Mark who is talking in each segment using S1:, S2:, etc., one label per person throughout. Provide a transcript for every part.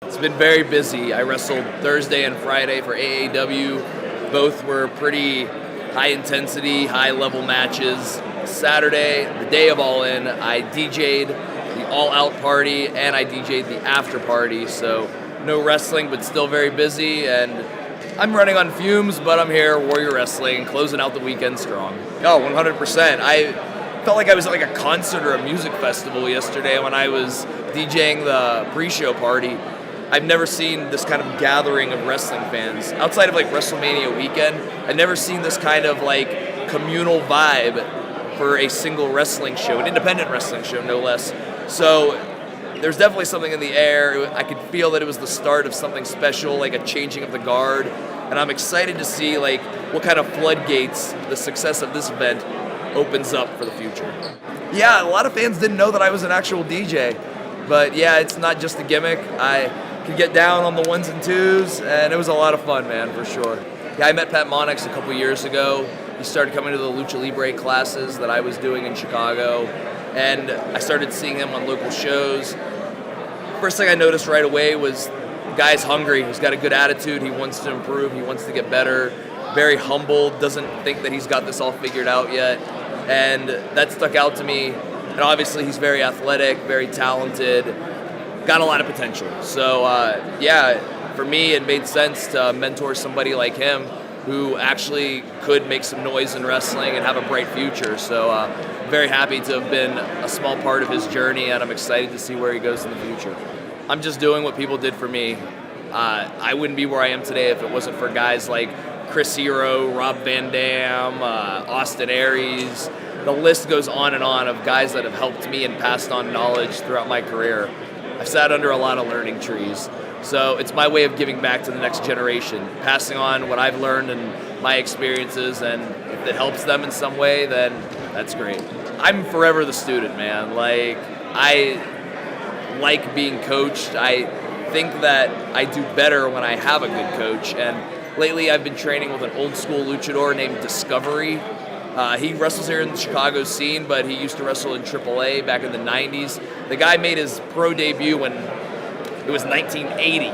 S1: It's been very busy. I wrestled Thursday and Friday for AAW. Both were pretty high intensity, high level matches. Saturday, the day of All In, I DJ'd the All Out party and I DJ'd the after party. So no wrestling, but still very busy. And I'm running on fumes, but I'm here, Warrior Wrestling, closing out the weekend strong. Oh, 100%. I felt like I was at like a concert or a music festival yesterday when I was DJing the pre-show party. I've never seen this kind of gathering of wrestling fans. Outside of like WrestleMania weekend, I've never seen this kind of like communal vibe for a single wrestling show, an independent wrestling show, no less. So there's definitely something in the air. I could feel that it was the start of something special, like a changing of the guard. And I'm excited to see like what kind of floodgates the success of this event opens up for the future. Yeah, a lot of fans didn't know that I was an actual DJ. But yeah, it's not just a gimmick. I could get down on the ones and twos, and it was a lot of fun, man, for sure. Yeah, I met Pat Monix a couple years ago. He started coming to the Lucha Libre classes that I was doing in Chicago, and I started seeing him on local shows. First thing I noticed right away was the guy's hungry. He's got a good attitude. He wants to improve. He wants to get better. Very humble. Doesn't think that he's got this all figured out yet, and that stuck out to me. And obviously, he's very athletic, very talented, got a lot of potential. So, yeah, for me, it made sense to mentor somebody like him who actually could make some noise in wrestling and have a bright future. So, very happy to have been a small part of his journey, and I'm excited to see where he goes in the future. I'm just doing what people did for me. I wouldn't be where I am today if it wasn't for guys like Chris Hero, Rob Van Dam, Austin Aries. The list goes on and on of guys that have helped me and passed on knowledge throughout my career. I've sat under a lot of learning trees. So it's my way of giving back to the next generation, passing on what I've learned and my experiences, and if it helps them in some way, then that's great. I'm forever the student, man. Like, I like being coached. I think that I do better when I have a good coach, and lately I've been training with an old school luchador named Discovery. He wrestles here in the Chicago scene, but he used to wrestle in AAA back in the 90s. The guy made his pro debut when it was 1980.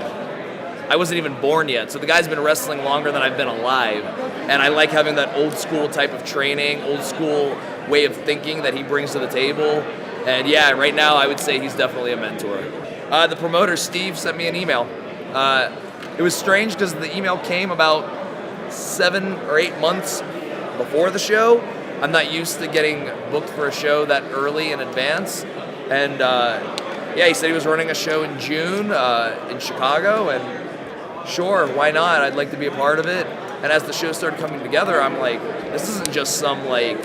S1: I wasn't even born yet, so the guy's been wrestling longer than I've been alive. And I like having that old school type of training, old school way of thinking that he brings to the table. And yeah, right now I would say he's definitely a mentor. The promoter, Steve, sent me an email. It was strange because the email came about 7 or 8 months before the show. I'm not used to getting booked for a show that early in advance. And yeah, he said he was running a show in June in Chicago, and sure, why not? I'd like to be a part of it. And as the show started coming together, I'm like, this isn't just some like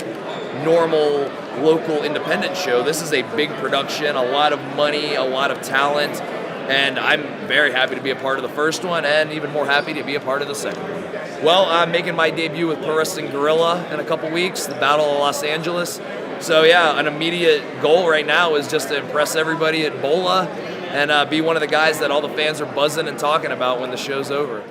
S1: normal local independent show. This is a big production, a lot of money, a lot of talent, and I'm very happy to be a part of the first one, and even more happy to be a part of the second one. Well, I'm making my debut with Pro Wrestling Guerilla in a couple weeks, the Battle of Los Angeles. So yeah, an immediate goal right now is just to impress everybody at Bola and be one of the guys that all the fans are buzzing and talking about when the show's over.